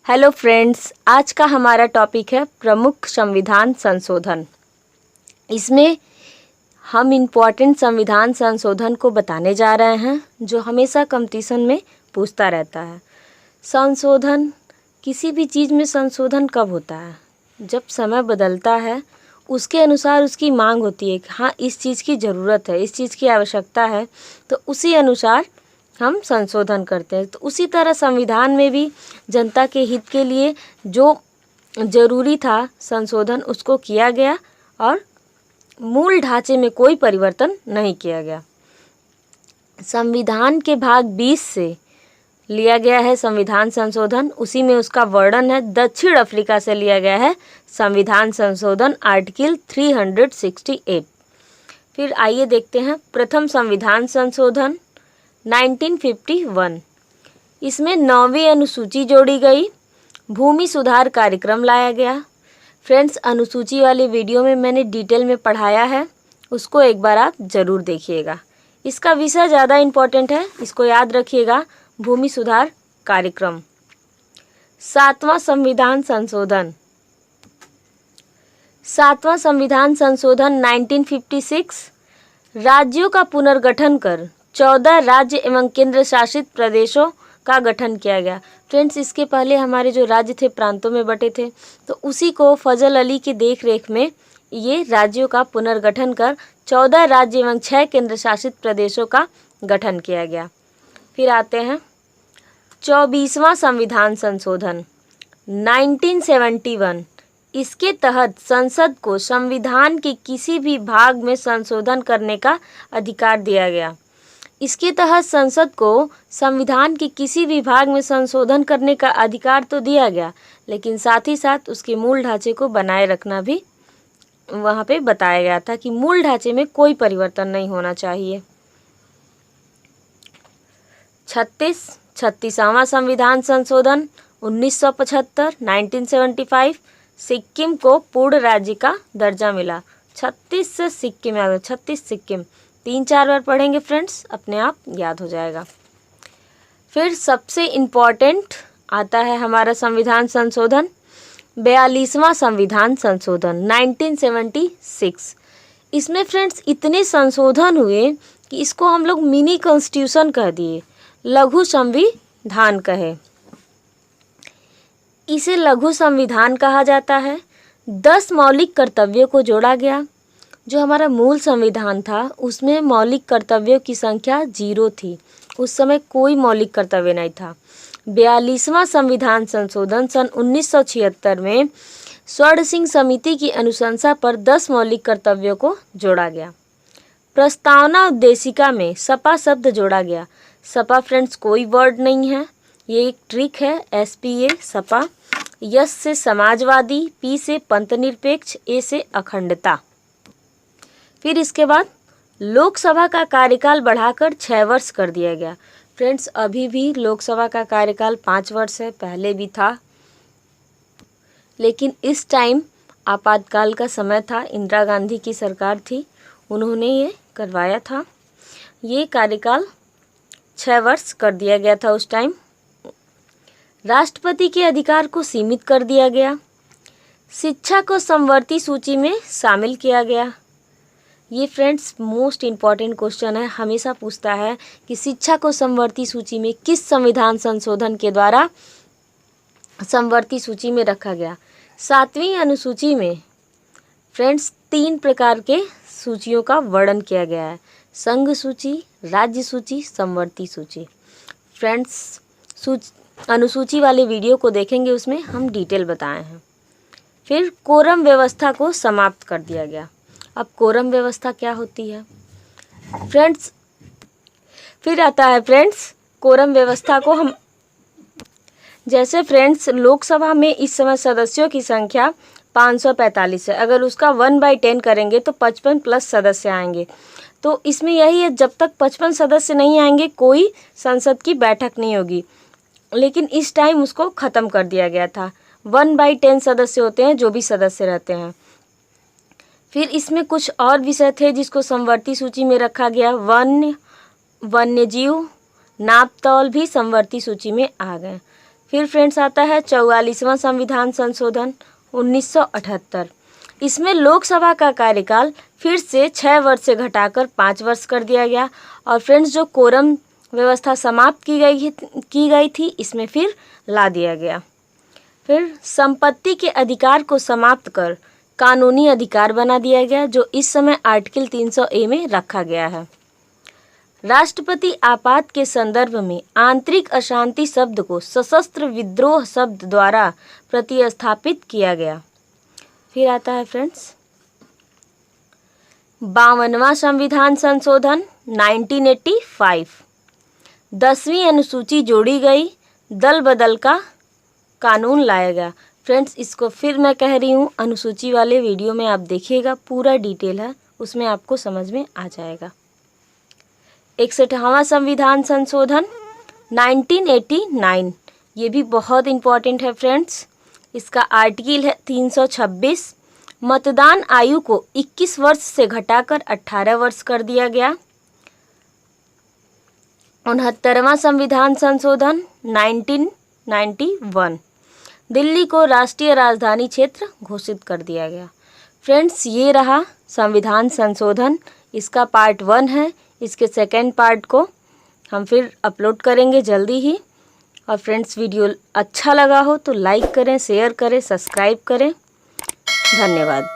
Hello friends, आज का हमारा टॉपिक है प्रमुख संविधान संशोधन। इसमें हम इम्पॉर्टेंट संविधान संशोधन को बताने जा रहे हैं जो हमेशा कंपटीशन में पूछता रहता है। संशोधन, किसी भी चीज़ में संशोधन कब होता है? जब समय बदलता है, उसके अनुसार उसकी मांग होती है कि हाँ, इस चीज़ की ज़रूरत है, इस चीज़ की आवश्यकता है, तो उसी अनुसार हम संशोधन करते हैं। तो उसी तरह संविधान में भी जनता के हित के लिए जो ज़रूरी था संशोधन, उसको किया गया और मूल ढांचे में कोई परिवर्तन नहीं किया गया। संविधान के भाग 20 से लिया गया है संविधान संशोधन, उसी में उसका वर्णन है। दक्षिण अफ्रीका से लिया गया है संविधान संशोधन, आर्टिकल 368। फिर आइए देखते हैं प्रथम संविधान संशोधन 1951। इसमें 9वीं अनुसूची जोड़ी गई, भूमि सुधार कार्यक्रम लाया गया। फ्रेंड्स, अनुसूची वाले वीडियो में मैंने डिटेल में पढ़ाया है, उसको एक बार आप ज़रूर देखिएगा। इसका विषय ज़्यादा इम्पोर्टेंट है, इसको याद रखिएगा, भूमि सुधार कार्यक्रम। 7वां संविधान संशोधन, 7वां संविधान संशोधन 1956। राज्यों का पुनर्गठन कर 14 राज्य एवं केंद्र शासित प्रदेशों का गठन किया गया। फ्रेंड्स, इसके पहले हमारे जो राज्य थे प्रांतों में बटे थे, तो उसी को फजल अली की देखरेख में ये राज्यों का पुनर्गठन कर 14 राज्य एवं 6 केंद्र शासित प्रदेशों का गठन किया गया। फिर आते हैं 24वां संविधान संशोधन 1971। इसके तहत संसद को संविधान के किसी भी भाग में संशोधन करने का अधिकार दिया गया। इसके तहत संसद को संविधान के किसी भी भाग में संशोधन करने का अधिकार तो दिया गया, लेकिन साथ ही साथ उसके मूल ढांचे को बनाए रखना भी वहाँ पे बताया गया था कि मूल ढांचे में कोई परिवर्तन नहीं होना चाहिए। 36वां संविधान संशोधन 1975 1975। सिक्किम को पूर्ण राज्य का दर्जा मिला। 36 से सिक्किम याद, 36 सिक्किम 3-4 बार पढ़ेंगे फ्रेंड्स, अपने आप याद हो जाएगा। फिर सबसे इम्पॉर्टेंट आता है हमारा संविधान संशोधन 42वां संविधान संशोधन 1976। इसमें फ्रेंड्स इतने संशोधन हुए कि इसको हम लोग मिनी कॉन्स्टिट्यूशन कह दिए, लघु संविधान कहे। इसे लघु संविधान कहा जाता है। 10 मौलिक कर्तव्यों को जोड़ा गया। जो हमारा मूल संविधान था उसमें मौलिक कर्तव्यों की संख्या 0 थी, उस समय कोई मौलिक कर्तव्य नहीं था। 42वां संविधान संशोधन सन 1976 में स्वर्ण सिंह समिति की अनुशंसा पर 10 मौलिक कर्तव्यों को जोड़ा गया। प्रस्तावना उद्देशिका में सपा शब्द जोड़ा गया। सपा फ्रेंड्स कोई वर्ड नहीं है, ये एक ट्रिक है। SPA सपा, यस से समाजवादी, P से पंथनिरपेक्ष, A से अखंडता। फिर इसके बाद लोकसभा का कार्यकाल बढ़ाकर 6 वर्ष कर दिया गया। फ्रेंड्स, अभी भी लोकसभा का कार्यकाल 5 वर्ष है, पहले भी था, लेकिन इस टाइम आपातकाल का समय था, इंदिरा गांधी की सरकार थी, उन्होंने ये करवाया था। ये कार्यकाल 6 वर्ष कर दिया गया था उस टाइम। राष्ट्रपति के अधिकार को सीमित कर दिया गया। शिक्षा को समवर्ती सूची में शामिल किया गया। ये फ्रेंड्स मोस्ट इम्पॉर्टेंट क्वेश्चन है, हमेशा पूछता है कि शिक्षा को समवर्ती सूची में किस संविधान संशोधन के द्वारा समवर्ती सूची में रखा गया। 7वीं अनुसूची में फ्रेंड्स 3 प्रकार के सूचियों का वर्णन किया गया है, संघ सूची, राज्य सूची, समवर्ती सूची। फ्रेंड्स, अनुसूची वाले वीडियो को देखेंगे, उसमें हम डिटेल बताए हैं। फिर कोरम व्यवस्था को समाप्त कर दिया गया। अब कोरम व्यवस्था क्या होती है फ्रेंड्स? फिर आता है फ्रेंड्स कोरम व्यवस्था को हम, जैसे फ्रेंड्स लोकसभा में इस समय सदस्यों की संख्या 545 है, अगर उसका 1/10 करेंगे तो 55 प्लस सदस्य आएंगे। तो इसमें यही है, जब तक 55 सदस्य नहीं आएंगे कोई संसद की बैठक नहीं होगी, लेकिन इस टाइम उसको ख़त्म कर दिया गया था। 1/10 सदस्य होते हैं जो भी सदस्य रहते हैं। फिर इसमें कुछ और विषय थे जिसको समवर्ती सूची में रखा गया। वन्यजीव, नापतौल भी समवर्ती सूची में आ गए। फिर फ्रेंड्स आता है 44वां संविधान संशोधन 1978। इसमें लोकसभा का कार्यकाल फिर से 6 वर्ष से घटाकर 5 वर्ष कर दिया गया। और फ्रेंड्स जो कोरम व्यवस्था समाप्त की गई थी, इसमें फिर ला दिया गया। फिर संपत्ति के अधिकार को समाप्त कर कानूनी अधिकार बना दिया गया, जो इस समय आर्टिकल 300A में रखा गया है। राष्ट्रपति आपात के संदर्भ में आंतरिक अशांति शब्द को सशस्त्र विद्रोह शब्द द्वारा प्रतिस्थापित किया गया। फिर आता है फ्रेंड्स 52वां संविधान संशोधन 1985। 10वीं अनुसूची जोड़ी गई, दल बदल का कानून लाया गया। फ्रेंड्स इसको फिर मैं कह रही हूँ, अनुसूची वाले वीडियो में आप देखिएगा, पूरा डिटेल है, उसमें आपको समझ में आ जाएगा। 61वां संविधान संशोधन 1989, ये भी बहुत इम्पॉर्टेंट है फ्रेंड्स। इसका आर्टिकल है 326। मतदान आयु को 21 वर्ष से घटाकर 18 वर्ष कर दिया गया। 69वां संविधान संशोधन 1991, दिल्ली को राष्ट्रीय राजधानी क्षेत्र घोषित कर दिया गया। फ्रेंड्स ये रहा संविधान संशोधन, इसका पार्ट 1 है। इसके सेकेंड पार्ट को हम फिर अपलोड करेंगे जल्दी ही। और फ्रेंड्स वीडियो अच्छा लगा हो तो लाइक करें, शेयर करें, सब्सक्राइब करें। धन्यवाद।